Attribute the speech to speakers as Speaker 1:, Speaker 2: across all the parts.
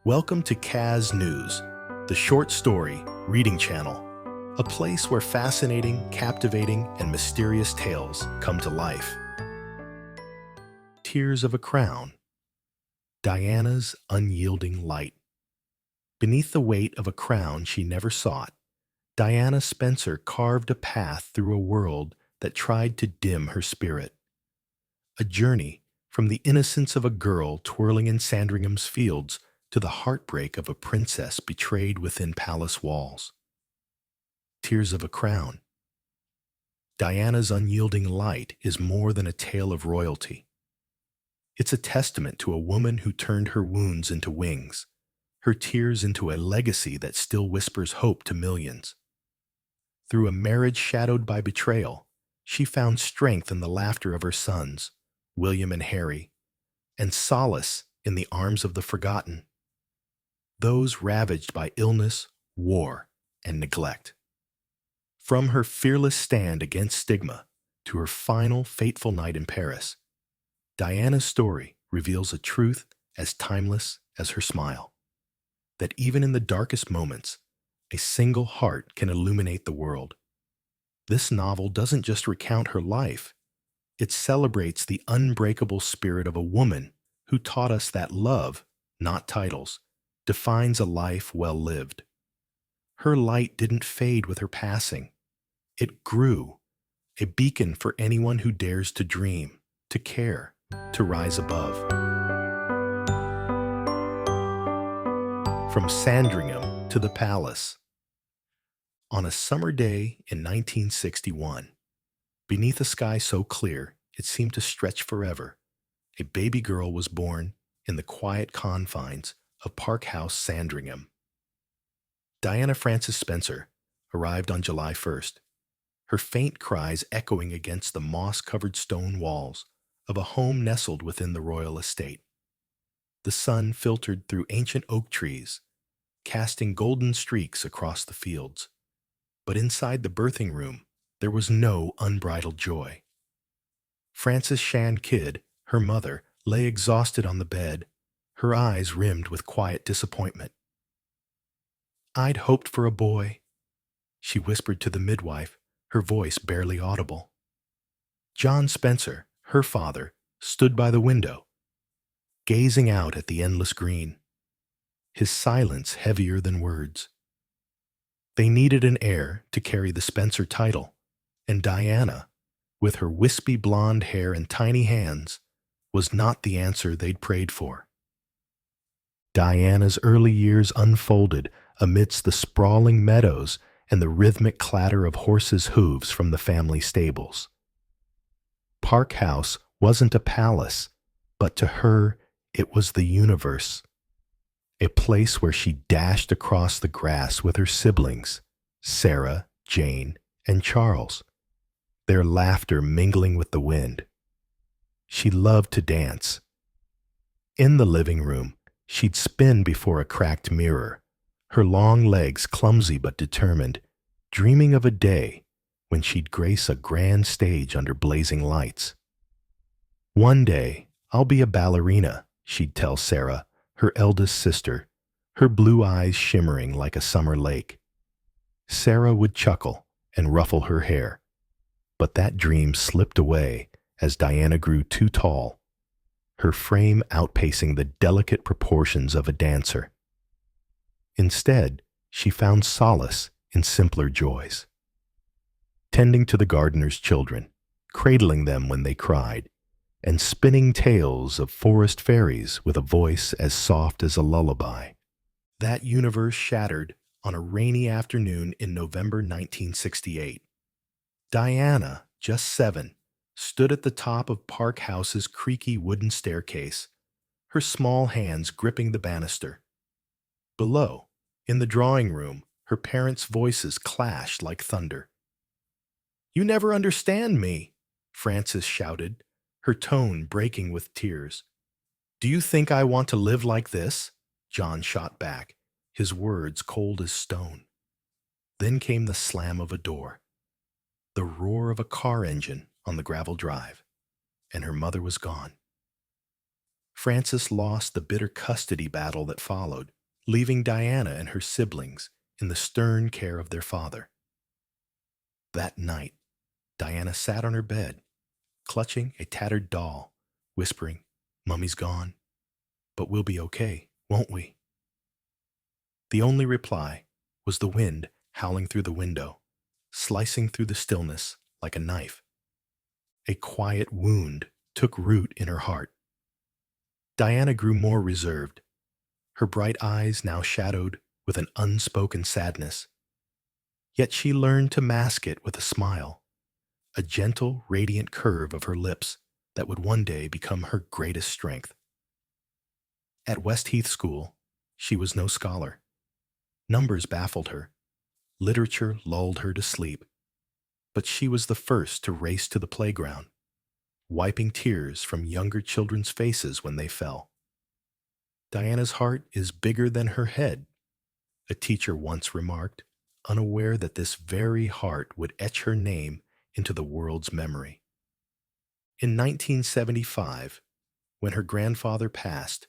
Speaker 1: Welcome to CAZ News, the short story reading channel, a place where fascinating, captivating, and mysterious tales come to life. Tears of a Crown, Diana's unyielding light. Beneath the weight of a crown she never sought, Diana Spencer carved a path through a world that tried to dim her spirit. A journey from the innocence of a girl twirling in Sandringham's fields to the heartbreak of a princess betrayed within palace walls. Tears of a Crown. Diana's unyielding light is more than a tale of royalty. It's a testament to a woman who turned her wounds into wings, her tears into a legacy that still whispers hope to millions. Through a marriage shadowed by betrayal, she found strength in the laughter of her sons, William and Harry, and solace in the arms of the forgotten, those ravaged by illness, war, and neglect. From her fearless stand against stigma to her final fateful night in Paris, Diana's story reveals a truth as timeless as her smile, that even in the darkest moments, a single heart can illuminate the world. This novel doesn't just recount her life, it celebrates the unbreakable spirit of a woman who taught us that love, not titles, defines a life well lived. Her light didn't fade with her passing. It grew, a beacon for anyone who dares to dream, to care, to rise above. From Sandringham to the palace. On a summer day in 1961, beneath a sky so clear it seemed to stretch forever, a baby girl was born in the quiet confines of Park House, Sandringham. Diana Frances Spencer arrived on July 1st, her faint cries echoing against the moss-covered stone walls of a home nestled within the royal estate. The sun filtered through ancient oak trees, casting golden streaks across the fields. But inside the birthing room, there was no unbridled joy. Frances Shan Kidd, her mother, lay exhausted on the bed, her eyes rimmed with quiet disappointment. "I'd hoped for a boy," she whispered to the midwife, her voice barely audible. John Spencer, her father, stood by the window, gazing out at the endless green, his silence heavier than words. They needed an heir to carry the Spencer title, and Diana, with her wispy blonde hair and tiny hands, was not the answer they'd prayed for. Diana's early years unfolded amidst the sprawling meadows and the rhythmic clatter of horses' hooves from the family stables. Park House wasn't a palace, but to her it was the universe, a place where she dashed across the grass with her siblings, Sarah, Jane, and Charles, their laughter mingling with the wind. She loved to dance. In the living room, she'd spin before a cracked mirror, her long legs clumsy but determined, dreaming of a day when she'd grace a grand stage under blazing lights. "One day, I'll be a ballerina," she'd tell Sarah, her eldest sister, her blue eyes shimmering like a summer lake. Sarah would chuckle and ruffle her hair, but that dream slipped away as Diana grew too tall, her frame outpacing the delicate proportions of a dancer. Instead, she found solace in simpler joys. Tending to the gardener's children, cradling them when they cried, and spinning tales of forest fairies with a voice as soft as a lullaby. That universe shattered on a rainy afternoon in November 1968. Diana, just 7, stood at the top of Park House's creaky wooden staircase, her small hands gripping the banister. Below, in the drawing room, her parents' voices clashed like thunder. "You never understand me," Frances shouted, her tone breaking with tears. "Do you think I want to live like this?" John shot back, his words cold as stone. Then came the slam of a door, the roar of a car engine on the gravel drive, and her mother was gone. Frances lost the bitter custody battle that followed, leaving Diana and her siblings in the stern care of their father. That night, Diana sat on her bed, clutching a tattered doll, whispering, "Mummy's gone, but we'll be okay, won't we?" The only reply was the wind howling through the window, slicing through the stillness like a knife. A quiet wound took root in her heart. Diana grew more reserved, her bright eyes now shadowed with an unspoken sadness. Yet she learned to mask it with a smile, a gentle, radiant curve of her lips that would one day become her greatest strength. At Westheath School, she was no scholar. Numbers baffled her. Literature lulled her to sleep. But she was the first to race to the playground, wiping tears from younger children's faces when they fell. "Diana's heart is bigger than her head," a teacher once remarked, unaware that this very heart would etch her name into the world's memory. In 1975, when her grandfather passed,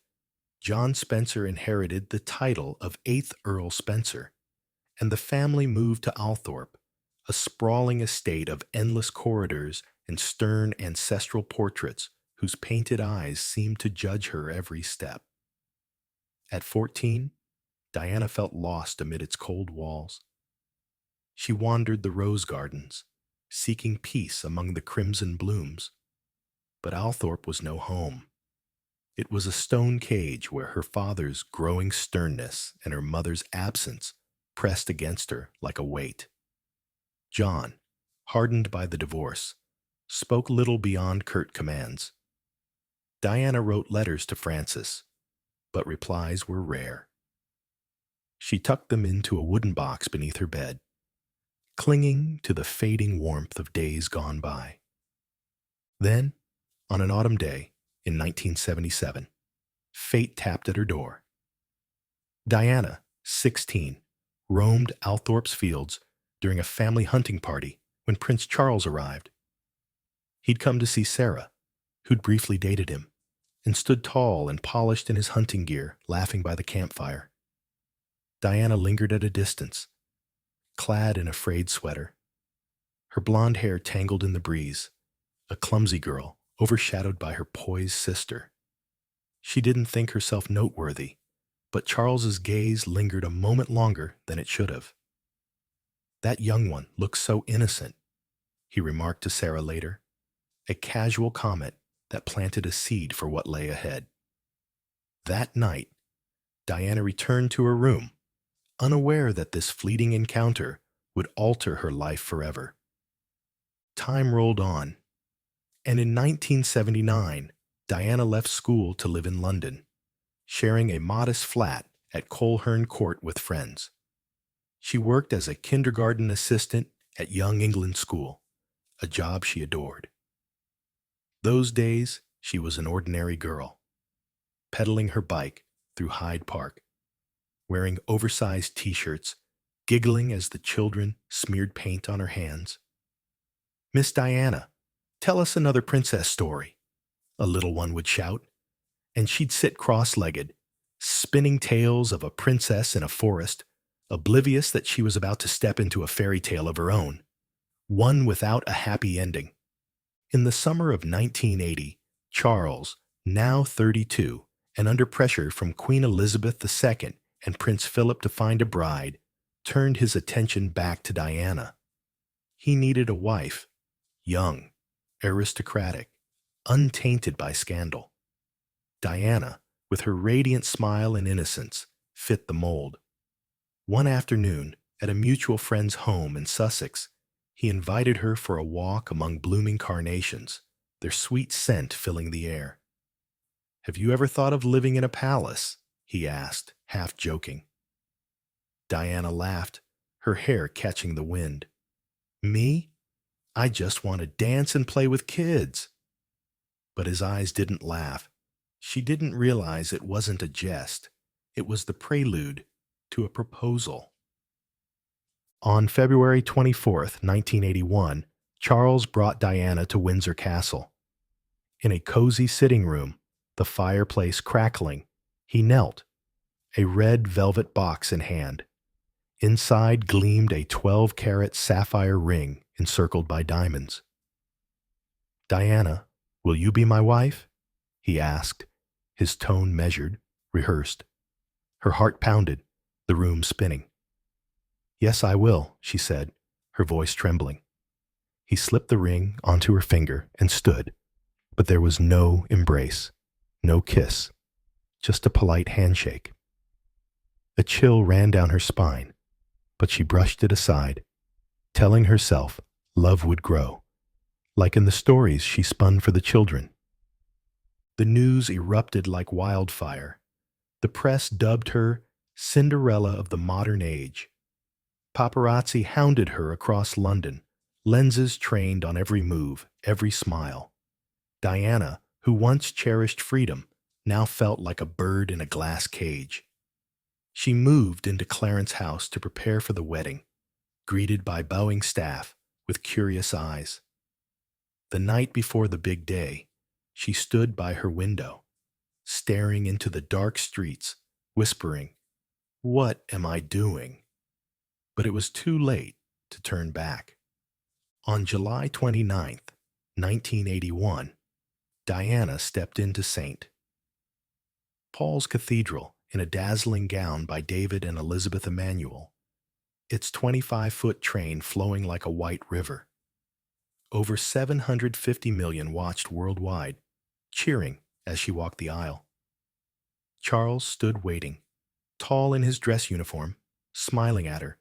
Speaker 1: John Spencer inherited the title of 8th Earl Spencer, and the family moved to Althorpe, a sprawling estate of endless corridors and stern ancestral portraits whose painted eyes seemed to judge her every step. At 14, Diana felt lost amid its cold walls. She wandered the rose gardens, seeking peace among the crimson blooms. But Althorpe was no home. It was a stone cage where her father's growing sternness and her mother's absence pressed against her like a weight. John, hardened by the divorce, spoke little beyond curt commands. Diana wrote letters to Francis, but replies were rare. She tucked them into a wooden box beneath her bed, clinging to the fading warmth of days gone by. Then, on an autumn day in 1977, fate tapped at her door. Diana, 16, roamed Althorpe's fields during a family hunting party when Prince Charles arrived. He'd come to see Sarah, who'd briefly dated him, and stood tall and polished in his hunting gear, laughing by the campfire. Diana lingered at a distance, clad in a frayed sweater, her blonde hair tangled in the breeze, a clumsy girl overshadowed by her poised sister. She didn't think herself noteworthy, but Charles's gaze lingered a moment longer than it should have. "That young one looks so innocent," he remarked to Sarah later, a casual comment that planted a seed for what lay ahead. That night, Diana returned to her room, unaware that this fleeting encounter would alter her life forever. Time rolled on, and in 1979, Diana left school to live in London, sharing a modest flat at Coleherne Court with friends. She worked as a kindergarten assistant at Young England School, a job she adored. Those days, she was an ordinary girl, pedaling her bike through Hyde Park, wearing oversized t-shirts, giggling as the children smeared paint on her hands. "Miss Diana, tell us another princess story," a little one would shout, and she'd sit cross-legged, spinning tales of a princess in a forest, oblivious that she was about to step into a fairy tale of her own, one without a happy ending. In the summer of 1980, Charles, now 32, and under pressure from Queen Elizabeth II and Prince Philip to find a bride, turned his attention back to Diana. He needed a wife, young, aristocratic, untainted by scandal. Diana, with her radiant smile and innocence, fit the mold. One afternoon, at a mutual friend's home in Sussex, he invited her for a walk among blooming carnations, their sweet scent filling the air. "Have you ever thought of living in a palace?" he asked, half joking. Diana laughed, her hair catching the wind. "Me? I just want to dance and play with kids." But his eyes didn't laugh. She didn't realize it wasn't a jest. It was the prelude to a proposal. On February 24th, 1981, Charles brought Diana to Windsor Castle. In a cozy sitting room, the fireplace crackling, he knelt, a red velvet box in hand. Inside gleamed a 12-carat sapphire ring encircled by diamonds. "Diana, will you be my wife?" he asked, his tone measured, rehearsed. Her heart pounded, the room spinning. "Yes, I will," she said, her voice trembling. He slipped the ring onto her finger and stood, but there was no embrace, no kiss, just a polite handshake. A chill ran down her spine, but she brushed it aside, telling herself love would grow, like in the stories she spun for the children. The news erupted like wildfire. The press dubbed her Cinderella of the modern age. Paparazzi hounded her across London, lenses trained on every move, every smile. Diana, who once cherished freedom, now felt like a bird in a glass cage. She moved into Clarence's house to prepare for the wedding, greeted by bowing staff with curious eyes. The night before the big day, she stood by her window, staring into the dark streets, whispering, "What am I doing?" But it was too late to turn back. On July 29th, 1981, Diana stepped into St. Paul's Cathedral in a dazzling gown by David and Elizabeth Emanuel, its 25-foot train flowing like a white river. Over 750 million watched worldwide, cheering as she walked the aisle. Charles stood waiting, tall in his dress uniform, smiling at her,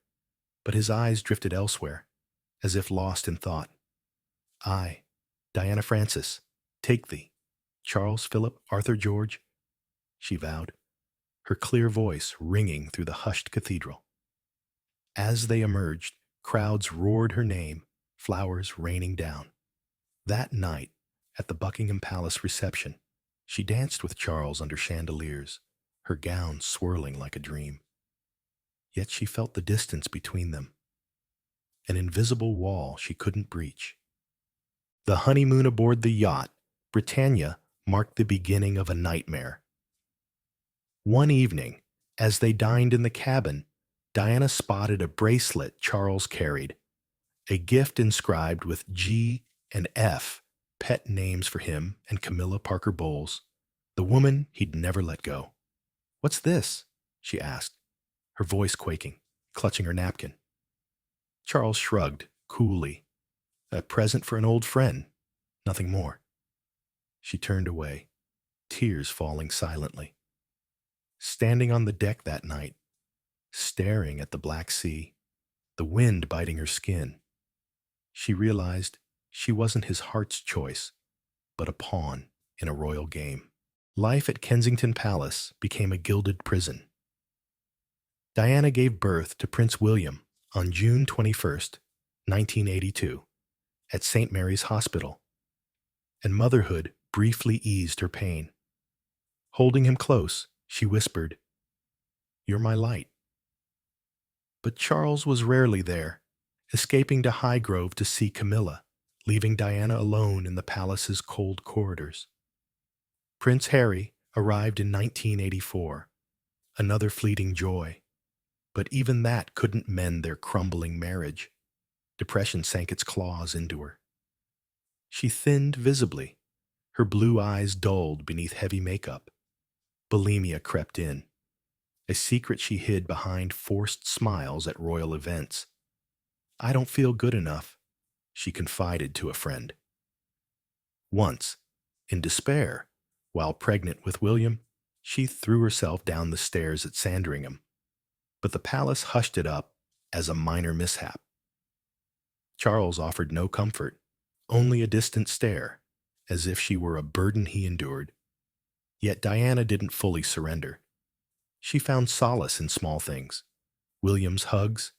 Speaker 1: but his eyes drifted elsewhere, as if lost in thought. "I, Diana Francis, take thee, Charles Philip Arthur George," she vowed, her clear voice ringing through the hushed cathedral. As they emerged, crowds roared her name, flowers raining down. That night, at the Buckingham Palace reception, she danced with Charles under chandeliers, her gown swirling like a dream. Yet she felt the distance between them, an invisible wall she couldn't breach. The honeymoon aboard the yacht, Britannia, marked the beginning of a nightmare. One evening, as they dined in the cabin, Diana spotted a bracelet Charles carried, a gift inscribed with G and F, pet names for him and Camilla Parker Bowles, the woman he'd never let go. "What's this?" she asked, her voice quaking, clutching her napkin. Charles shrugged, coolly. "A present for an old friend, nothing more." She turned away, tears falling silently. Standing on the deck that night, staring at the Black Sea, the wind biting her skin, she realized she wasn't his heart's choice, but a pawn in a royal game. Life at Kensington Palace became a gilded prison. Diana gave birth to Prince William on June 21st, 1982, at St. Mary's Hospital, and motherhood briefly eased her pain. Holding him close, she whispered, "You're my light." But Charles was rarely there, escaping to Highgrove to see Camilla, leaving Diana alone in the palace's cold corridors. Prince Harry arrived in 1984, another fleeting joy. But even that couldn't mend their crumbling marriage. Depression sank its claws into her. She thinned visibly, her blue eyes dulled beneath heavy makeup. Bulimia crept in, a secret she hid behind forced smiles at royal events. "I don't feel good enough," she confided to a friend. Once, in despair, while pregnant with William, she threw herself down the stairs at Sandringham, but the palace hushed it up as a minor mishap. Charles offered no comfort, only a distant stare, as if she were a burden he endured. Yet Diana didn't fully surrender. She found solace in small things: William's hugs,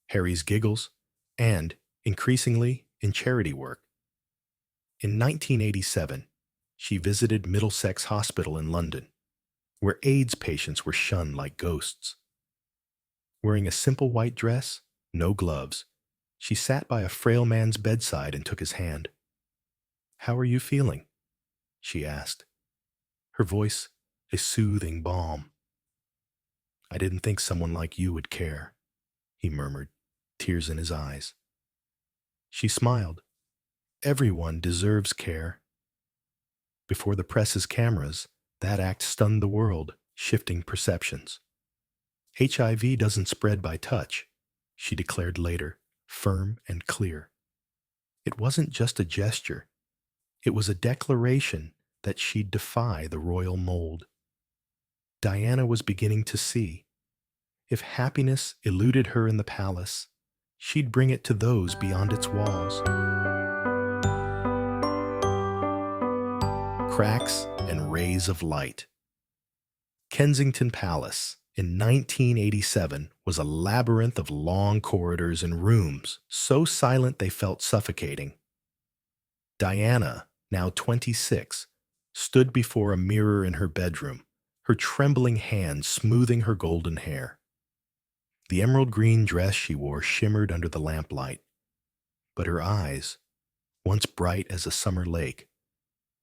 Speaker 1: Harry's giggles, and, increasingly, in charity work. In 1987, she visited Middlesex Hospital in London, where AIDS patients were shunned like ghosts. Wearing a simple white dress, no gloves, she sat by a frail man's bedside and took his hand. "How are you feeling?" she asked, her voice a soothing balm. I didn't think someone like you would care, he murmured, tears in his eyes. She smiled. Everyone deserves care. Before the press's cameras, that act stunned the world, shifting perceptions. HIV doesn't spread by touch, she declared later, firm and clear. It wasn't just a gesture. It was a declaration that she'd defy the royal mold. Diana was beginning to see. If happiness eluded her in the palace, she'd bring it to those beyond its walls. Cracks and rays of light. Kensington Palace in 1987 was a labyrinth of long corridors and rooms, so silent they felt suffocating. Diana, now 26, stood before a mirror in her bedroom, her trembling hands smoothing her golden hair. The emerald green dress she wore shimmered under the lamplight, but her eyes, once bright as a summer lake,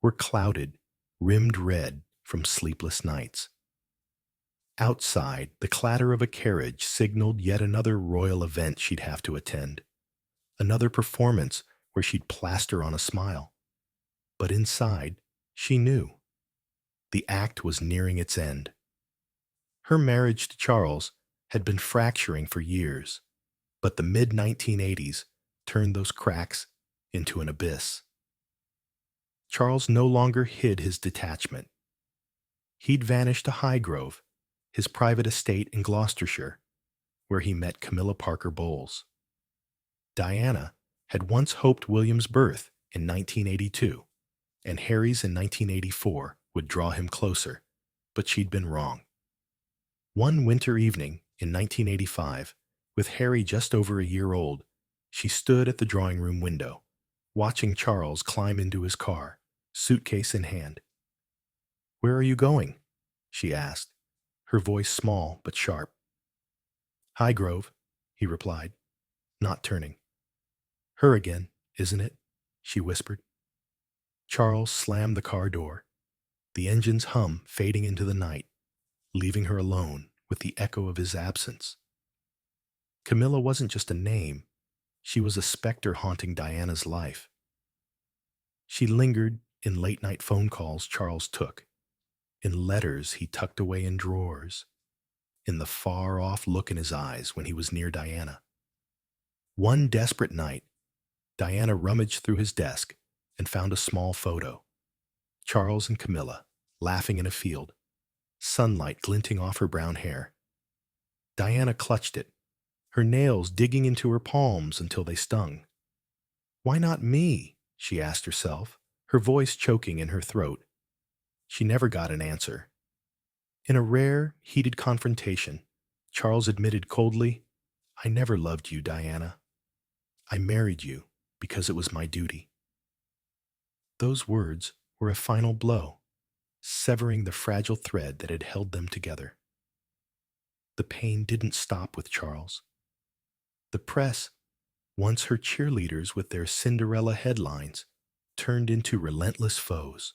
Speaker 1: were clouded, rimmed red from sleepless nights. Outside, the clatter of a carriage signaled yet another royal event she'd have to attend, another performance where she'd plaster on a smile. But inside, she knew. The act was nearing its end. Her marriage to Charles had been fracturing for years, but the mid-1980s turned those cracks into an abyss. Charles no longer hid his detachment. He'd vanished to Highgrove, his private estate in Gloucestershire, where he met Camilla Parker Bowles. Diana had once hoped William's birth in 1982 and Harry's in 1984 would draw him closer, but she'd been wrong. One winter evening in 1985, with Harry just over a year old, she stood at the drawing room window, watching Charles climb into his car, suitcase in hand. "Where are you going?" she asked, her voice small but sharp. "Highgrove," he replied, not turning. "Her again, isn't it?" she whispered. Charles slammed the car door, the engine's hum fading into the night, leaving her alone with the echo of his absence. Camilla wasn't just a name, she was a specter haunting Diana's life. She lingered in late-night phone calls Charles took, in letters he tucked away in drawers, in the far-off look in his eyes when he was near Diana. One desperate night, Diana rummaged through his desk and found a small photo. Charles and Camilla, laughing in a field, sunlight glinting off her brown hair. Diana clutched it, her nails digging into her palms until they stung. "Why not me?" she asked herself, her voice choking in her throat. She never got an answer. In a rare, heated confrontation, Charles admitted coldly, "I never loved you, Diana. I married you because it was my duty." Those words were a final blow, severing the fragile thread that had held them together. The pain didn't stop with Charles. The press, once her cheerleaders with their Cinderella headlines, turned into relentless foes.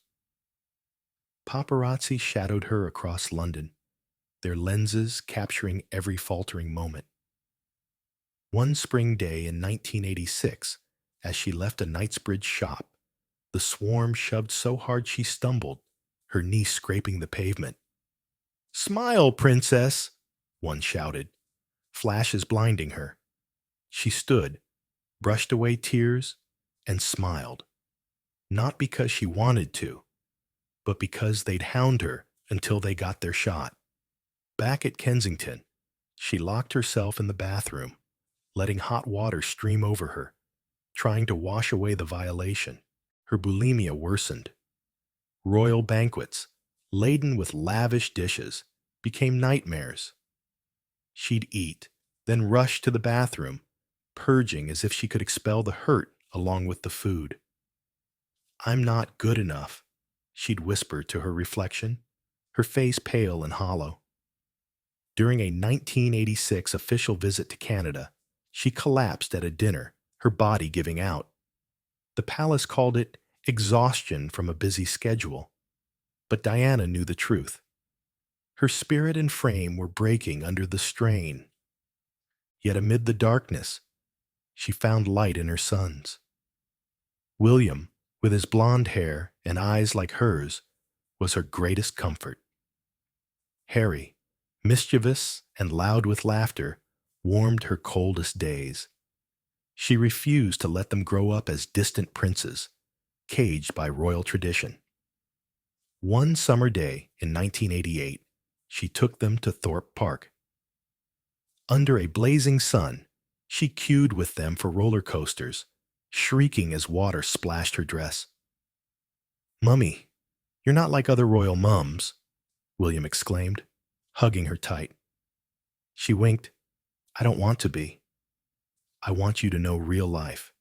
Speaker 1: Paparazzi shadowed her across London, their lenses capturing every faltering moment. One spring day in 1986, as she left a Knightsbridge shop, the swarm shoved so hard she stumbled, her knee scraping the pavement. "Smile, princess!" one shouted, flashes blinding her. She stood, brushed away tears, and smiled. Not because she wanted to, but because they'd hound her until they got their shot. Back at Kensington, she locked herself in the bathroom, letting hot water stream over her, trying to wash away the violation. Her bulimia worsened. Royal banquets, laden with lavish dishes, became nightmares. She'd eat, then rush to the bathroom, purging as if she could expel the hurt along with the food. "I'm not good enough," she'd whisper to her reflection, her face pale and hollow. During a 1986 official visit to Canada, she collapsed at a dinner, her body giving out. The palace called it exhaustion from a busy schedule, but Diana knew the truth. Her spirit and frame were breaking under the strain. Yet amid the darkness, she found light in her sons. William, with his blonde hair and eyes like hers, was her greatest comfort. Harry, mischievous and loud with laughter, warmed her coldest days. She refused to let them grow up as distant princes, caged by royal tradition. One summer day in 1988, she took them to Thorpe Park. Under a blazing sun, she queued with them for roller coasters, shrieking as water splashed her dress. "Mummy, you're not like other royal mums," William exclaimed, hugging her tight. She winked. "I don't want to be. I want you to know real life."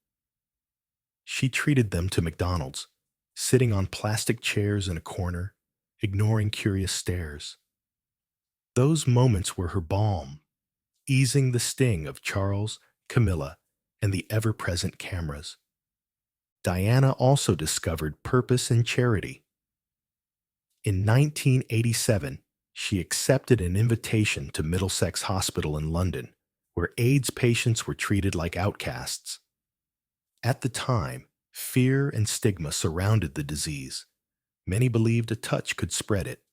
Speaker 1: She treated them to McDonald's, sitting on plastic chairs in a corner, ignoring curious stares. Those moments were her balm, easing the sting of Charles, Camilla, and the ever-present cameras. Diana also discovered purpose in charity. In 1987, she accepted an invitation to Middlesex Hospital in London, where AIDS patients were treated like outcasts. At the time, fear and stigma surrounded the disease. Many believed a touch could spread it.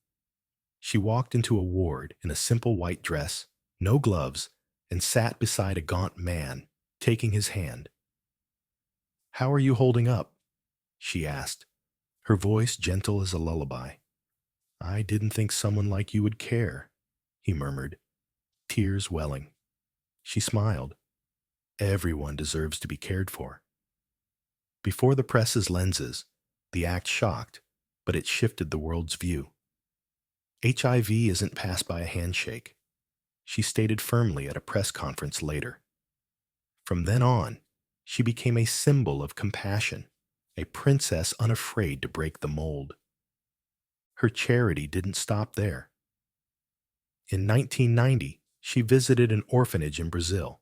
Speaker 1: She walked into a ward in a simple white dress, no gloves, and sat beside a gaunt man, taking his hand. "How are you holding up?" she asked, her voice gentle as a lullaby. "I didn't think someone like you would care," he murmured, tears welling. She smiled. Everyone deserves to be cared for. Before the press's lenses, the act shocked, but it shifted the world's view. HIV isn't passed by a handshake, she stated firmly at a press conference later. From then on, she became a symbol of compassion, a princess unafraid to break the mold. Her charity didn't stop there. In 1990, she visited an orphanage in Brazil,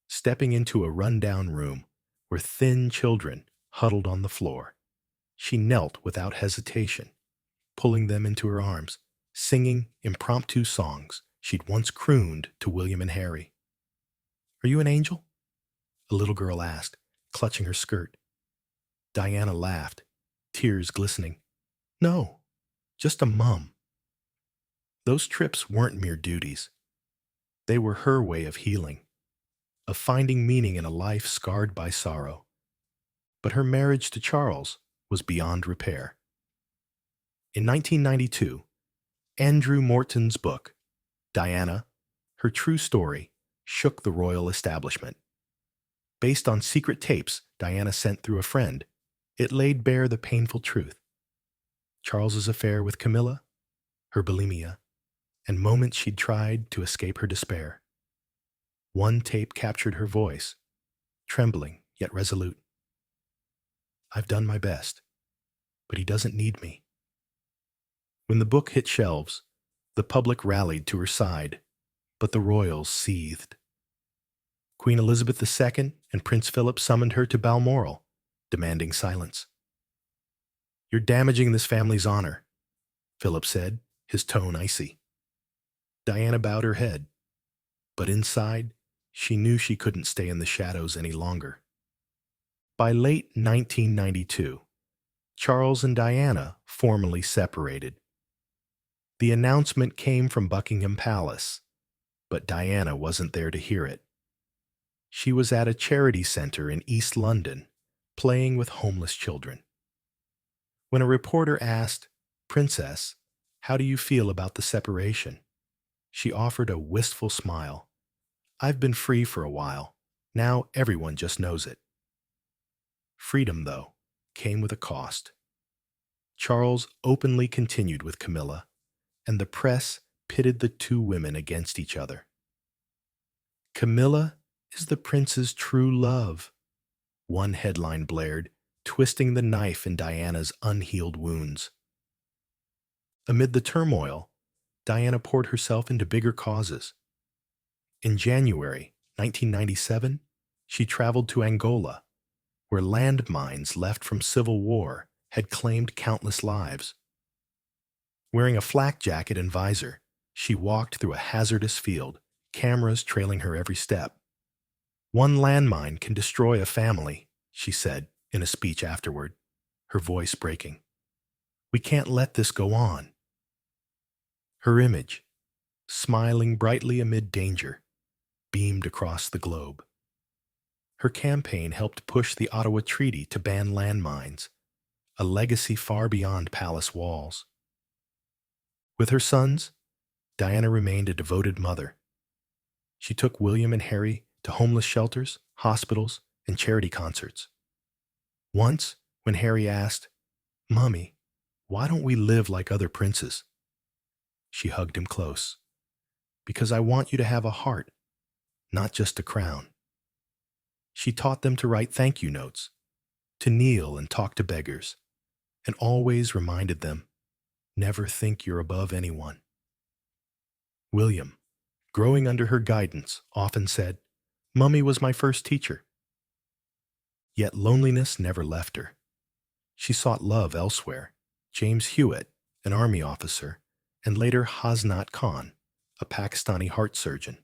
Speaker 1: stepping into a rundown room where thin children huddled on the floor. She knelt without hesitation, pulling them into her arms, singing impromptu songs she'd once crooned to William and Harry. "Are you an angel?" a little girl asked, clutching her skirt. Diana laughed, tears glistening. "No, just a mum." Those trips weren't mere duties. They were her way of healing, of finding meaning in a life scarred by sorrow. But her marriage to Charles was beyond repair. In 1992, Andrew Morton's book, Diana, Her True Story, shook the royal establishment. Based on secret tapes Diana sent through a friend, it laid bare the painful truth. Charles's affair with Camilla, her bulimia, and moments she'd tried to escape her despair. One tape captured her voice, trembling yet resolute. "I've done my best, but he doesn't need me." When the book hit shelves, the public rallied to her side, but the royals seethed. Queen Elizabeth II and Prince Philip summoned her to Balmoral, demanding silence. "You're damaging this family's honor," Philip said, his tone icy. Diana bowed her head, but inside, she knew she couldn't stay in the shadows any longer. By late 1992, Charles and Diana formally separated. The announcement came from Buckingham Palace, but Diana wasn't there to hear it. She was at a charity center in East London, playing with homeless children. When a reporter asked, "Princess, how do you feel about the separation?" she offered a wistful smile. "I've been free for a while. Now everyone just knows it." Freedom, though, came with a cost. Charles openly continued with Camilla, and the press pitted the two women against each other. "Camilla is the prince's true love," one headline blared, twisting the knife in Diana's unhealed wounds. Amid the turmoil, Diana poured herself into bigger causes. In January 1997, she traveled to Angola, where landmines left from civil war had claimed countless lives. Wearing a flak jacket and visor, She walked through a hazardous field, cameras trailing her every step. "One landmine can destroy a family," she said in a speech afterward, her voice breaking. "We can't let this go on." Her image, smiling brightly amid danger, beamed across the globe. Her campaign helped push the Ottawa Treaty to ban landmines, a legacy far beyond palace walls. With her sons, Diana remained a devoted mother. She took William and Harry to homeless shelters, hospitals, and charity concerts. Once, when Harry asked, "Mommy, why don't we live like other princes?" she hugged him close. "Because I want you to have a heart, not just a crown." She taught them to write thank you notes, to kneel and talk to beggars, and always reminded them, never think you're above anyone. William, growing under her guidance, often said, "Mummy was my first teacher." Yet loneliness never left her. She sought love elsewhere. James Hewitt, an army officer, and later Hasnat Khan, a Pakistani heart surgeon.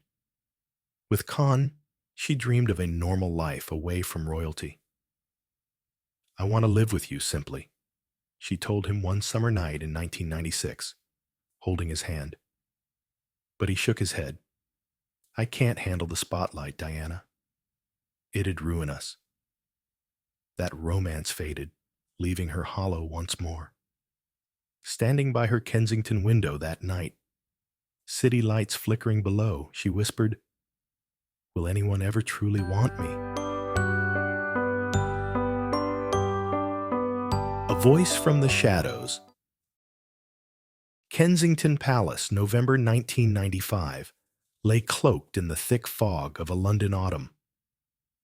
Speaker 1: With Khan, she dreamed of a normal life away from royalty. "I want to live with you simply," she told him one summer night in 1996, holding his hand. But he shook his head. "I can't handle the spotlight, Diana. It'd ruin us." That romance faded, leaving her hollow once more. Standing by her Kensington window that night, city lights flickering below, she whispered, "Will anyone ever truly want me?" A voice from the shadows. Kensington Palace, November 1995, lay cloaked in the thick fog of a London autumn.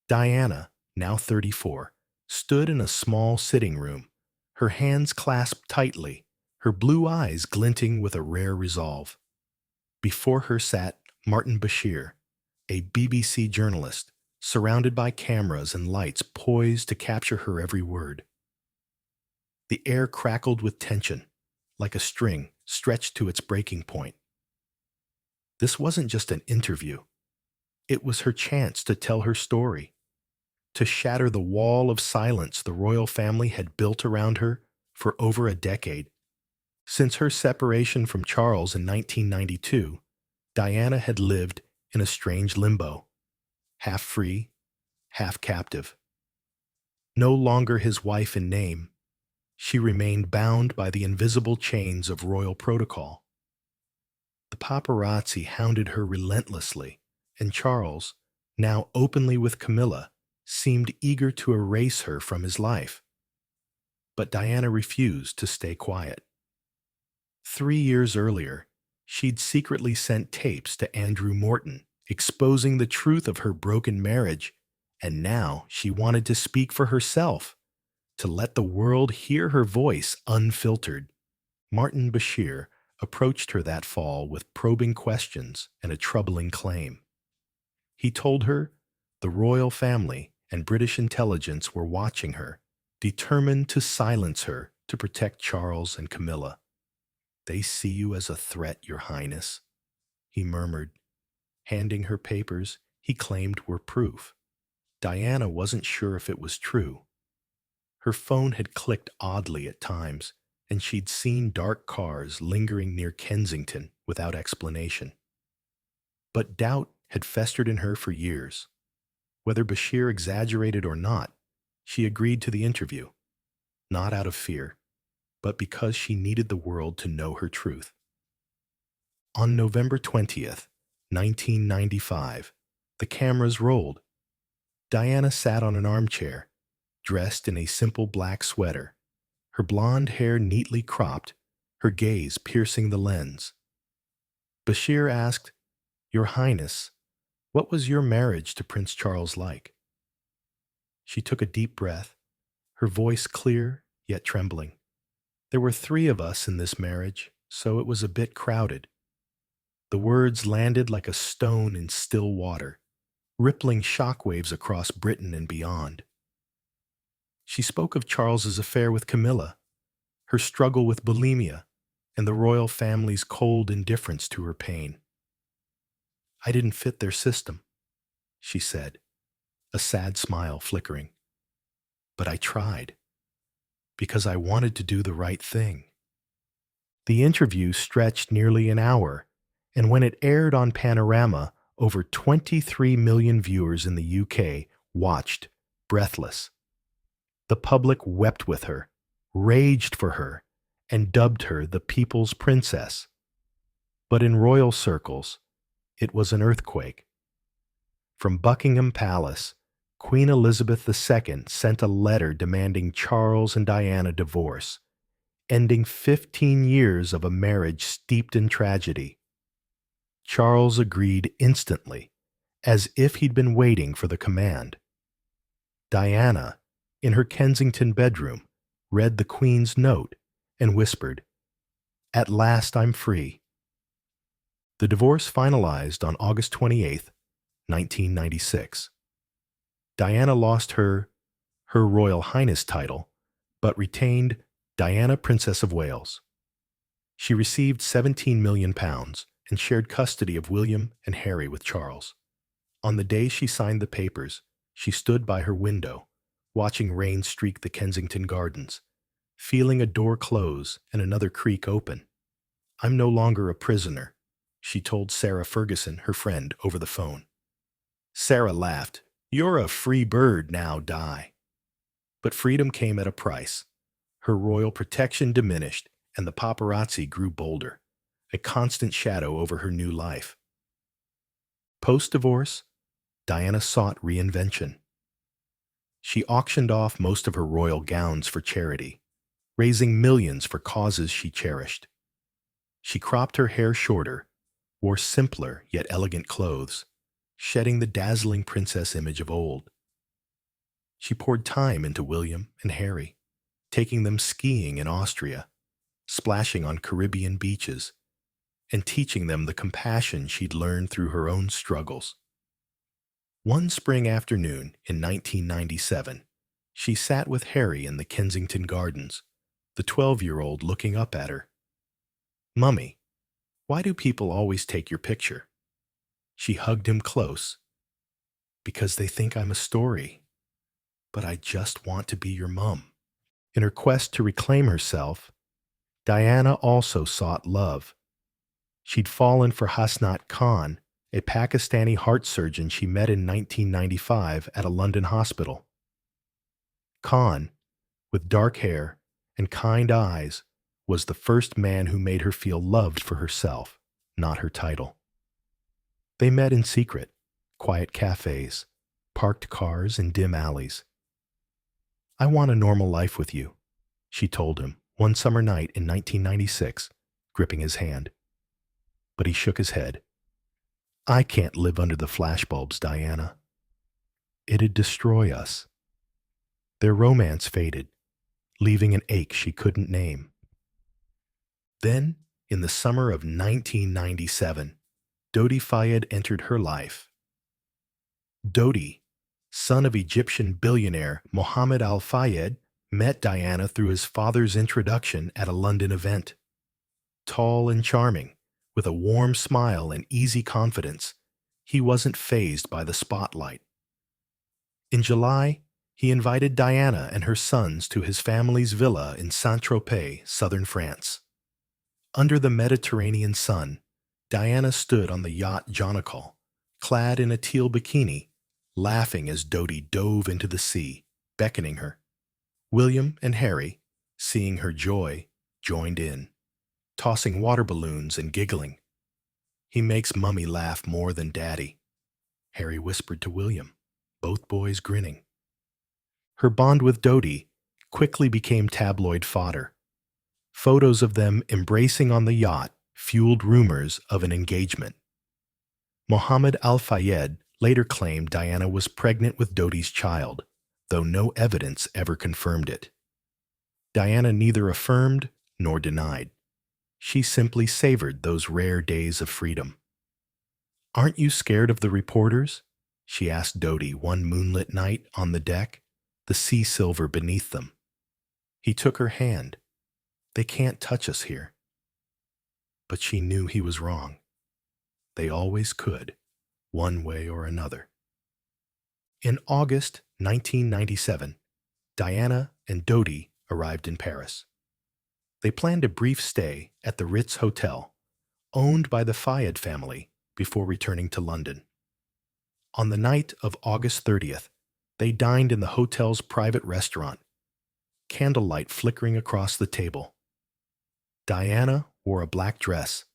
Speaker 1: Diana, now 34, stood in a small sitting room, her hands clasped tightly, her blue eyes glinting with a rare resolve. Before her sat Martin Bashir, a BBC journalist, surrounded by cameras and lights poised to capture her every word. The air crackled with tension, like a string stretched to its breaking point. This wasn't just an interview. It was her chance to tell her story, to shatter the wall of silence the royal family had built around her for over a decade. Since her separation from Charles in 1992, Diana had lived in a strange limbo, half free, half captive. No longer his wife in name, she remained bound by the invisible chains of royal protocol. The paparazzi hounded her relentlessly, and Charles, now openly with Camilla, seemed eager to erase her from his life. But Diana refused to stay quiet. 3 years earlier, she'd secretly sent tapes to Andrew Morton, exposing the truth of her broken marriage, and now she wanted to speak for herself, to let the world hear her voice unfiltered. Martin Bashir approached her that fall with probing questions and a troubling claim. He told her the royal family and British intelligence were watching her, determined to silence her to protect Charles and Camilla. "They see you as a threat, Your Highness," he murmured, handing her papers he claimed were proof. Diana wasn't sure if it was true. Her phone had clicked oddly at times, and she'd seen dark cars lingering near Kensington without explanation. But doubt had festered in her for years. Whether Bashir exaggerated or not, she agreed to the interview, not out of fear, but because she needed the world to know her truth. On November 20th, 1995, the cameras rolled. Diana sat on an armchair, dressed in a simple black sweater, her blonde hair neatly cropped, her gaze piercing the lens. Bashir asked, "Your Highness, what was your marriage to Prince Charles like?" She took a deep breath, her voice clear yet trembling. "There were 3 of us in this marriage, so it was a bit crowded." The words landed like a stone in still water, rippling shockwaves across Britain and beyond. She spoke of Charles's affair with Camilla, her struggle with bulimia, and the royal family's cold indifference to her pain. I didn't fit their system, she said, a sad smile flickering. But I tried, because I wanted to do the right thing. The interview stretched nearly an hour, and when it aired on Panorama, over 23 million viewers in the UK watched, breathless. The public wept with her, raged for her, and dubbed her the People's Princess. But in royal circles, it was an earthquake. From Buckingham Palace, Queen Elizabeth II sent a letter demanding Charles and Diana divorce, ending 15 years of a marriage steeped in tragedy. Charles agreed instantly, as if he'd been waiting for the command. Diana, in her Kensington bedroom, read the Queen's note and whispered, "At last I'm free." The divorce finalized on August 28, 1996. Diana lost her Royal Highness title, but retained Diana Princess of Wales. She received £17 million and shared custody of William and Harry with Charles. On the day she signed the papers, she stood by her window, watching rain streak the Kensington Gardens, feeling a door close and another creak open. "I'm no longer a prisoner," she told Sarah Ferguson, her friend, over the phone. Sarah laughed. "You're a free bird now, Di." But freedom came at a price. Her royal protection diminished, and the paparazzi grew bolder, a constant shadow over her new life. Post-divorce, Diana sought reinvention. She auctioned off most of her royal gowns for charity, raising millions for causes she cherished. She cropped her hair shorter, wore simpler yet elegant clothes, shedding the dazzling princess image of old. She poured time into William and Harry, taking them skiing in Austria, splashing on Caribbean beaches, and teaching them the compassion she'd learned through her own struggles. One spring afternoon in 1997, she sat with Harry in the Kensington Gardens, the 12-year-old looking up at her. "Mummy, why do people always take your picture?" She hugged him close. "Because they think I'm a story. But I just want to be your mum." In her quest to reclaim herself, Diana also sought love. She'd fallen for Hasnat Khan, a Pakistani heart surgeon she met in 1995 at a London hospital. Khan, with dark hair and kind eyes, was the first man who made her feel loved for herself, not her title. They met in secret, quiet cafes, parked cars, and dim alleys. "I want a normal life with you," she told him one summer night in 1996, gripping his hand. But he shook his head. "I can't live under the flashbulbs, Diana. It'd destroy us." Their romance faded, leaving an ache she couldn't name. Then, in the summer of 1997, Dodi Fayed entered her life. Dodi, son of Egyptian billionaire Mohammed Al Fayed, met Diana through his father's introduction at a London event. Tall and charming, with a warm smile and easy confidence, he wasn't fazed by the spotlight. In July, he invited Diana and her sons to his family's villa in Saint-Tropez, southern France. Under the Mediterranean sun, Diana stood on the yacht Jonacol, clad in a teal bikini, laughing as Dodi dove into the sea, beckoning her. William and Harry, seeing her joy, joined in, tossing water balloons and giggling. "He makes Mummy laugh more than Daddy," Harry whispered to William, both boys grinning. Her bond with Dodi quickly became tabloid fodder. Photos of them embracing on the yacht fueled rumors of an engagement. Mohammed Al Fayed later claimed Diana was pregnant with Dodi's child, though no evidence ever confirmed it. Diana neither affirmed nor denied. She simply savored those rare days of freedom. "Aren't you scared of the reporters?" she asked Dodi one moonlit night on the deck, the sea silver beneath them. He took her hand. "They can't touch us here." But she knew he was wrong. They always could, one way or another. In August 1997, Diana and Dodi arrived in Paris. They planned a brief stay at the Ritz Hotel, owned by the Fayed family, before returning to London. On the night of August 30th, they dined in the hotel's private restaurant, candlelight flickering across the table. Diana wore a black dress,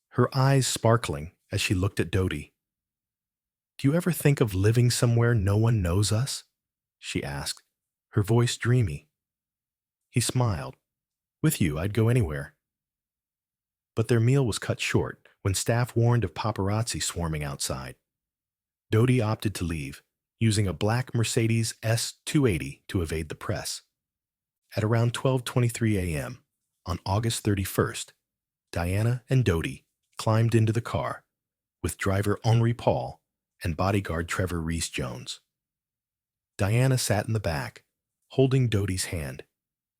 Speaker 1: her eyes sparkling as she looked at Dodi. "Do you ever think of living somewhere no one knows us?" she asked, her voice dreamy. He smiled. "With you, I'd go anywhere." But their meal was cut short when staff warned of paparazzi swarming outside. Dodi opted to leave, using a black Mercedes S280 to evade the press. At around 12:23 a.m., on August 31st, Diana and Dodi climbed into the car, with driver Henri Paul and bodyguard Trevor Rees-Jones. Diana sat in the back, holding Dodi's hand,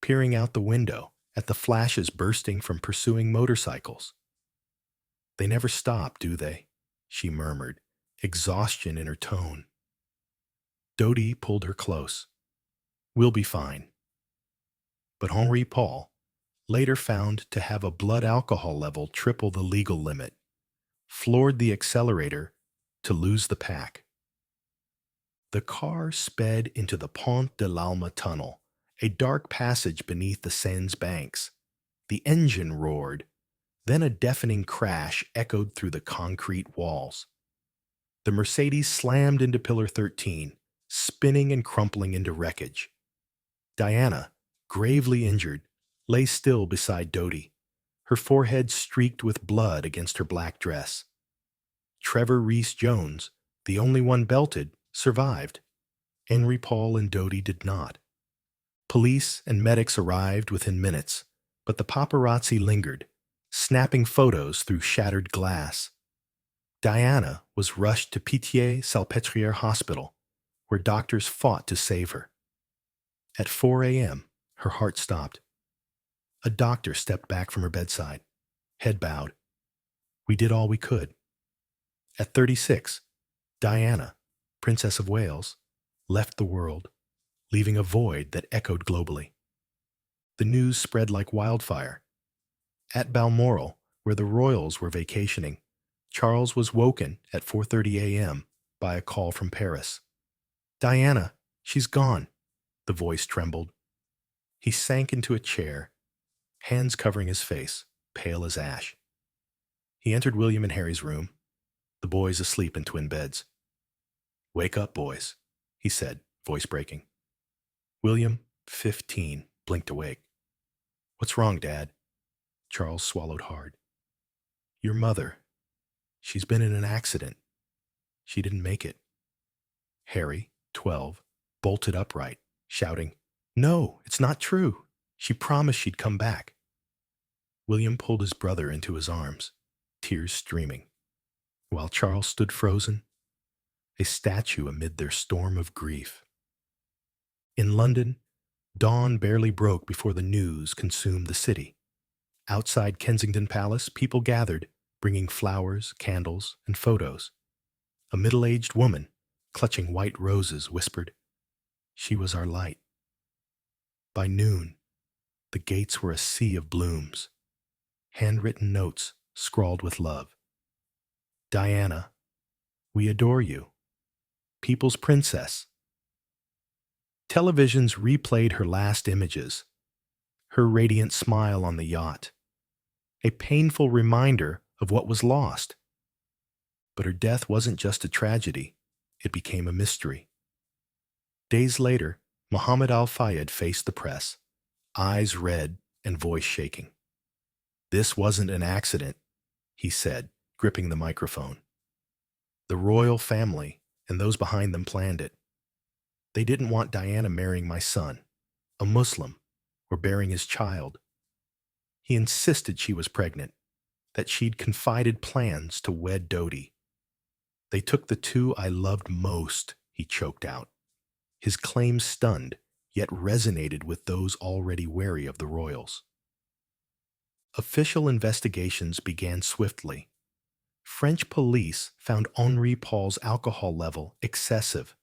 Speaker 1: peering out the window at the flashes bursting from pursuing motorcycles. "They never stop, do they?" she murmured, exhaustion in her tone. Dodi pulled her close. "We'll be fine." But Henri Paul, later found to have a blood alcohol level triple the legal limit, floored the accelerator to lose the pack. The car sped into the Pont de l'Alma tunnel, a dark passage beneath the Seine's banks. The engine roared. Then a deafening crash echoed through the concrete walls. The Mercedes slammed into Pillar 13, spinning and crumpling into wreckage. Diana, gravely injured, lay still beside Dodi, her forehead streaked with blood against her black dress. Trevor Rees-Jones, the only one belted, survived. Henri Paul and Dodi did not. Police and medics arrived within minutes, but the paparazzi lingered, snapping photos through shattered glass. Diana was rushed to Pitié-Salpêtrière Hospital, where doctors fought to save her. At 4 a.m., her heart stopped. A doctor stepped back from her bedside, head bowed. "We did all we could." At 36, Diana, Princess of Wales, left the world, leaving a void that echoed globally. The news spread like wildfire. At Balmoral, where the royals were vacationing, Charles was woken at 4:30 a.m. by a call from Paris. "Diana, she's gone," the voice trembled. He sank into a chair, hands covering his face, pale as ash. He entered William and Harry's room, the boys asleep in twin beds. "Wake up, boys," he said, voice breaking. William, 15, blinked awake. "What's wrong, Dad?" Charles swallowed hard. "Your mother. She's been in an accident. She didn't make it." Harry, 12, bolted upright, shouting, "No, it's not true. She promised she'd come back." William pulled his brother into his arms, tears streaming, while Charles stood frozen, a statue amid their storm of grief. In London, dawn barely broke before the news consumed the city. Outside Kensington Palace, people gathered, bringing flowers, candles, and photos. A middle-aged woman, clutching white roses, whispered, "She was our light." By noon, the gates were a sea of blooms, handwritten notes scrawled with love. "Diana, we adore you. People's princess." Televisions replayed her last images, her radiant smile on the yacht, a painful reminder of what was lost. But her death wasn't just a tragedy, it became a mystery. Days later, Mohammed Al-Fayed faced the press, eyes red and voice shaking. "This wasn't an accident," he said, gripping the microphone. "The royal family and those behind them planned it. They didn't want Diana marrying my son, a Muslim, or bearing his child. He insisted she was pregnant, that she'd confided plans to wed Dodi. They took the two I loved most," he choked out. His claim stunned, yet resonated with those already wary of the royals. Official investigations began swiftly. French police found Henri Paul's alcohol level excessive,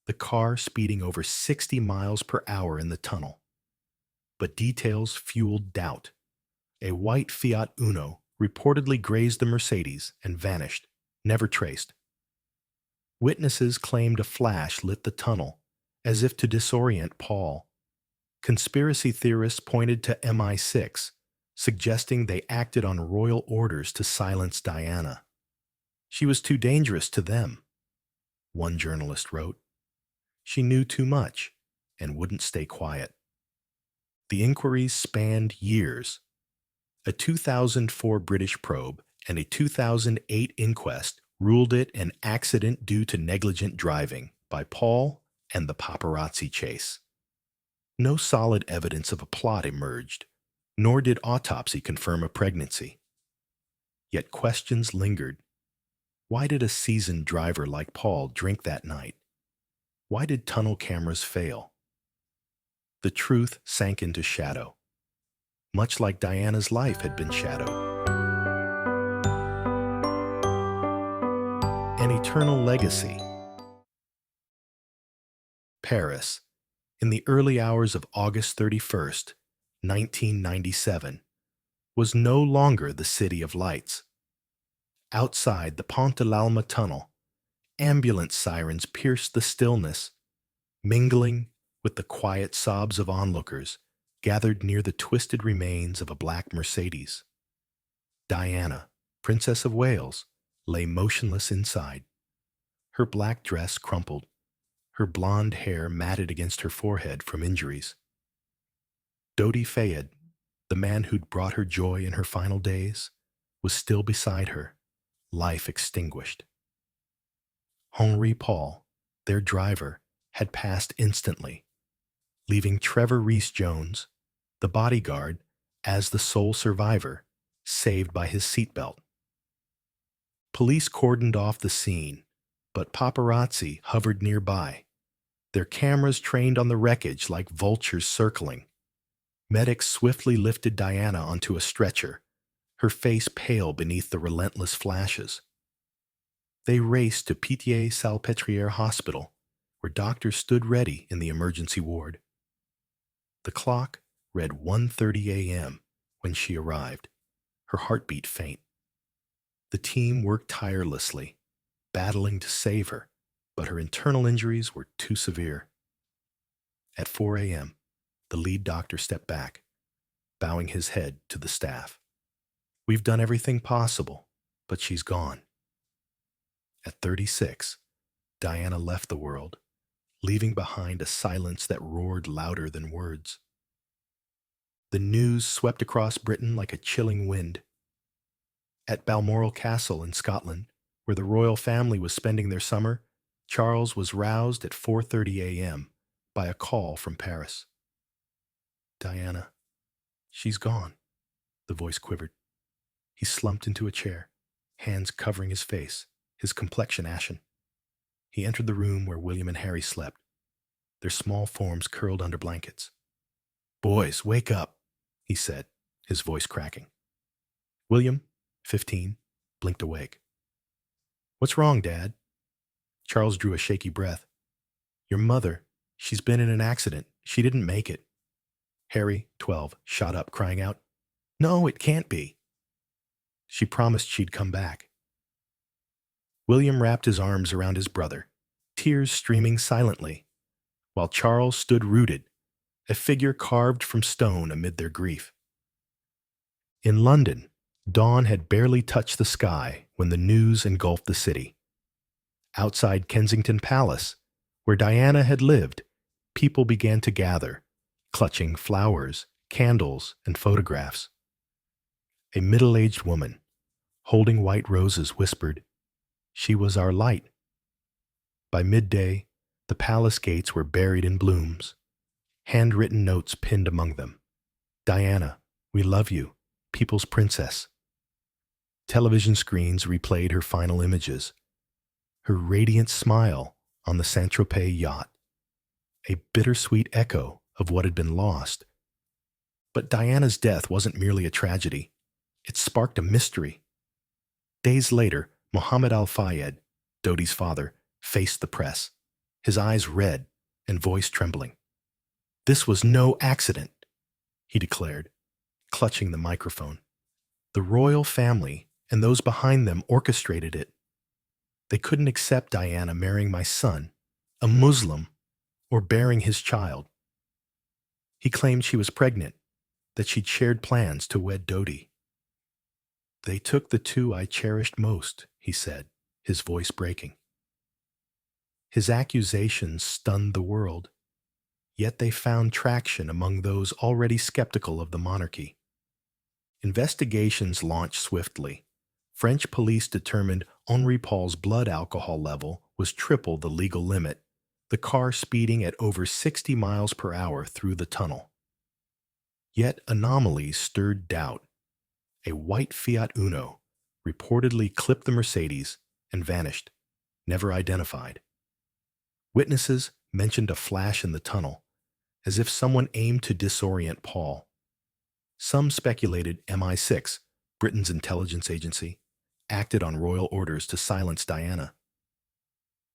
Speaker 1: the car speeding over 60 miles per hour in the tunnel. But details fueled doubt. A white Fiat Uno reportedly grazed the Mercedes and vanished, never traced. Witnesses claimed a flash lit the tunnel, as if to disorient Paul. Conspiracy theorists pointed to MI6, suggesting they acted on royal orders to silence Diana. She was too dangerous to them, one journalist wrote. She knew too much and wouldn't stay quiet. The inquiries spanned years. A 2004 British probe and a 2008 inquest ruled it an accident due to negligent driving by Paul and the paparazzi chase. No solid evidence of a plot emerged, nor did autopsy confirm a pregnancy. Yet questions lingered. Why did a seasoned driver like Paul drink that night? Why did tunnel cameras fail? The truth sank into shadow, much like Diana's life had been shadowed. An eternal legacy. Paris, in the early hours of August 31st, 1997, was no longer the city of lights. Outside the Pont de l'Alma tunnel, ambulance sirens pierced the stillness, mingling with the quiet sobs of onlookers gathered near the twisted remains of a black Mercedes. Diana, Princess of Wales, lay motionless inside. Her black dress crumpled, her blonde hair matted against her forehead from injuries. Dodi Fayed, the man who'd brought her joy in her final days, was still beside her, life extinguished. Henri Paul, their driver, had passed instantly, leaving Trevor Rees-Jones, the bodyguard, as the sole survivor, saved by his seatbelt. Police cordoned off the scene, but paparazzi hovered nearby, their cameras trained on the wreckage like vultures circling. Medics swiftly lifted Diana onto a stretcher, her face pale beneath the relentless flashes. They raced to Pitié-Salpêtrière Hospital, where doctors stood ready in the emergency ward. The clock read 1:30 a.m. when she arrived, her heartbeat faint. The team worked tirelessly, battling to save her, but her internal injuries were too severe. At 4 a.m., the lead doctor stepped back, bowing his head to the staff. "We've done everything possible, but she's gone." At 36, Diana left the world, leaving behind a silence that roared louder than words. The news swept across Britain like a chilling wind. At Balmoral Castle in Scotland, where the royal family was spending their summer, Charles was roused at 4:30 a.m. by a call from Paris. "Diana, she's gone," the voice quivered. He slumped into a chair, hands covering his face, his complexion ashen. He entered the room where William and Harry slept, their small forms curled under blankets. "Boys, wake up," he said, his voice cracking. William, 15, blinked awake. "What's wrong, Dad?" Charles drew a shaky breath. "Your mother, she's been in an accident. She didn't make it." Harry, 12, shot up, crying out, "No, it can't be." "She promised she'd come back." William wrapped his arms around his brother, tears streaming silently, while Charles stood rooted, a figure carved from stone amid their grief. In London, dawn had barely touched the sky when the news engulfed the city. Outside Kensington Palace, where Diana had lived, people began to gather, clutching flowers, candles, and photographs. A middle-aged woman, holding white roses, whispered, "She was our light." By midday, the palace gates were buried in blooms, handwritten notes pinned among them. "Diana, we love you, people's princess." Television screens replayed her final images, her radiant smile on the Saint-Tropez yacht, a bittersweet echo of what had been lost. But Diana's death wasn't merely a tragedy. It sparked a mystery. Days later, Mohammed Al-Fayed, Dodi's father, faced the press, his eyes red and voice trembling. "This was no accident," he declared, clutching the microphone. "The royal family and those behind them orchestrated it. They couldn't accept Diana marrying my son, a Muslim, or bearing his child." He claimed she was pregnant, that she'd shared plans to wed Dodi. "They took the two I cherished most," he said, his voice breaking. His accusations stunned the world, yet they found traction among those already skeptical of the monarchy. Investigations launched swiftly. French police determined Henri Paul's blood alcohol level was triple the legal limit, the car speeding at over 60 miles per hour through the tunnel. Yet anomalies stirred doubt. A white Fiat Uno reportedly clipped the Mercedes and vanished, never identified. Witnesses mentioned a flash in the tunnel, as if someone aimed to disorient Paul. Some speculated MI6, Britain's intelligence agency, acted on royal orders to silence Diana.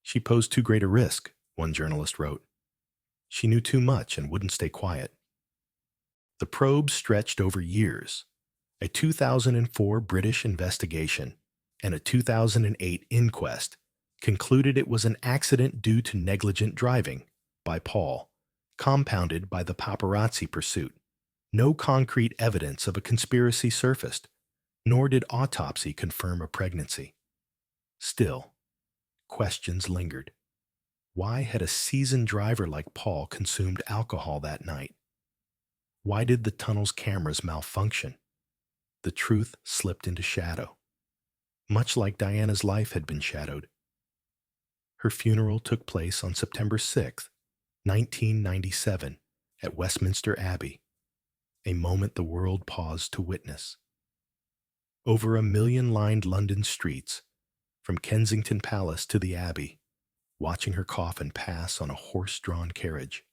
Speaker 1: "She posed too great a risk," one journalist wrote. "She knew too much and wouldn't stay quiet." The probe stretched over years. A 2004 British investigation and a 2008 inquest concluded it was an accident due to negligent driving by Paul, compounded by the paparazzi pursuit. No concrete evidence of a conspiracy surfaced, nor did autopsy confirm a pregnancy. Still, questions lingered. Why had a seasoned driver like Paul consumed alcohol that night? Why did the tunnel's cameras malfunction? The truth slipped into shadow, much like Diana's life had been shadowed. Her funeral took place on September 6, 1997, at Westminster Abbey, a moment the world paused to witness. Over 1 million lined London streets, from Kensington Palace to the Abbey, watching her coffin pass on a horse-drawn carriage.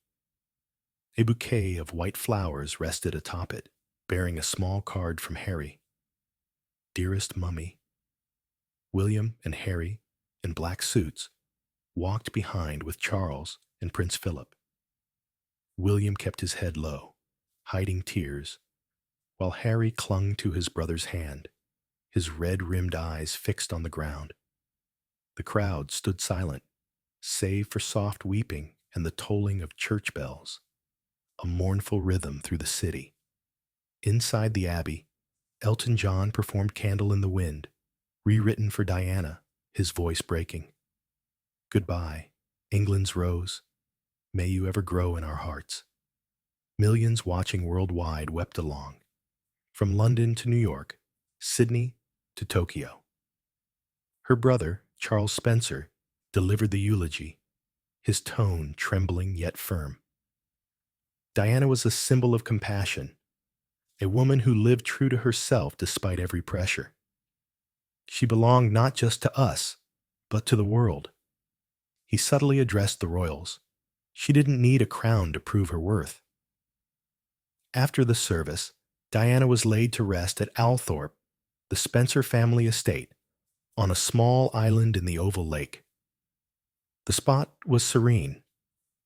Speaker 1: A bouquet of white flowers rested atop it, bearing a small card from Harry. "Dearest Mummy." William and Harry, in black suits, walked behind with Charles and Prince Philip. William kept his head low, hiding tears, while Harry clung to his brother's hand, his red-rimmed eyes fixed on the ground. The crowd stood silent, save for soft weeping and the tolling of church bells, a mournful rhythm through the city. Inside the Abbey, Elton John performed Candle in the Wind, rewritten for Diana, his voice breaking. "Goodbye, England's rose. May you ever grow in our hearts." Millions watching worldwide wept along, from London to New York, Sydney to Tokyo. Her brother, Charles Spencer, delivered the eulogy, his tone trembling yet firm. Diana was a symbol of compassion, a woman who lived true to herself despite every pressure. She belonged not just to us, but to the world. He subtly addressed the royals. She didn't need a crown to prove her worth. After the service, Diana was laid to rest at Althorpe, the Spencer family estate, on a small island in the Oval Lake. The spot was serene,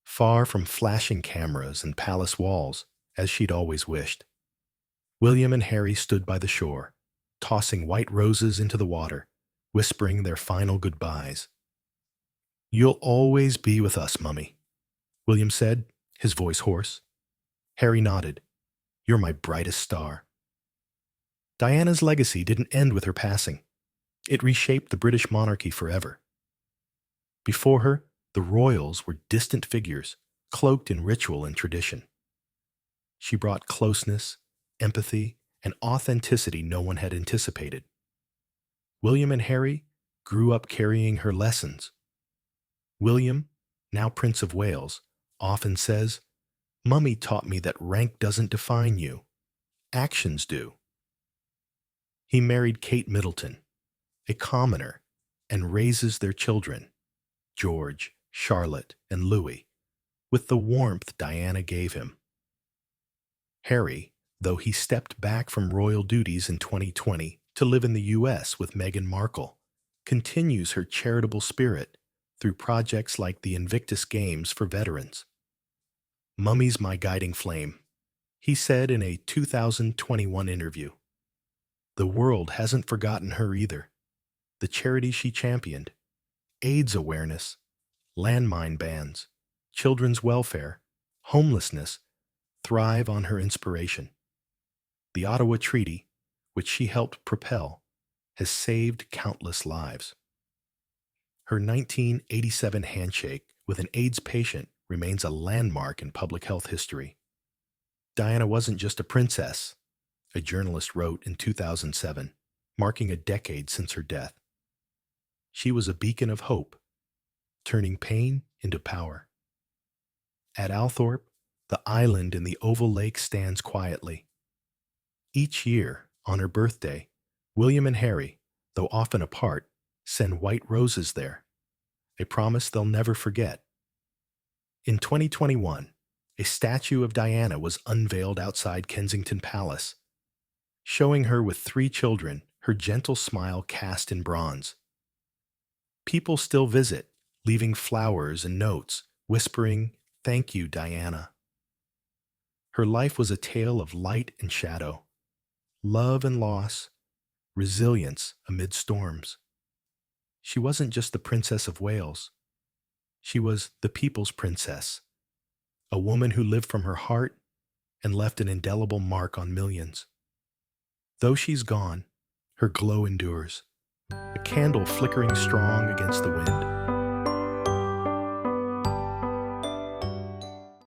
Speaker 1: far from flashing cameras and palace walls, as she'd always wished. William and Harry stood by the shore, tossing white roses into the water, whispering their final goodbyes. "You'll always be with us, Mummy," William said, his voice hoarse. Harry nodded. "You're my brightest star." Diana's legacy didn't end with her passing. It reshaped the British monarchy forever. Before her, the royals were distant figures, cloaked in ritual and tradition. She brought closeness, empathy, and authenticity no one had anticipated. William and Harry grew up carrying her lessons. William, now Prince of Wales, often says, "Mummy taught me that rank doesn't define you. Actions do." He married Kate Middleton, a commoner, and raises their children, George, Charlotte, and Louis, with the warmth Diana gave him. Harry, though he stepped back from royal duties in 2020 to live in the U.S. with Meghan Markle, continues her charitable spirit through projects like the Invictus Games for veterans. "Mummy's my guiding flame," he said in a 2021 interview. The world hasn't forgotten her either. The charities she championed, AIDS awareness, landmine bans, children's welfare, homelessness, thrive on her inspiration. The Ottawa Treaty, which she helped propel, has saved countless lives. Her 1987 handshake with an AIDS patient remains a landmark in public health history. Diana wasn't just a princess, a journalist wrote in 2007, marking a decade since her death. She was a beacon of hope, turning pain into power. At Althorpe, the island in the Oval Lake stands quietly. Each year, on her birthday, William and Harry, though often apart, send white roses there, a promise they'll never forget. In 2021, a statue of Diana was unveiled outside Kensington Palace, showing her with 3 children, her gentle smile cast in bronze. People still visit, leaving flowers and notes, whispering, "Thank you, Diana." Her life was a tale of light and shadow, love and loss, resilience amid storms. She wasn't just the Princess of Wales. She was the people's princess, a woman who lived from her heart and left an indelible mark on millions. Though she's gone, her glow endures, a candle flickering strong against the wind.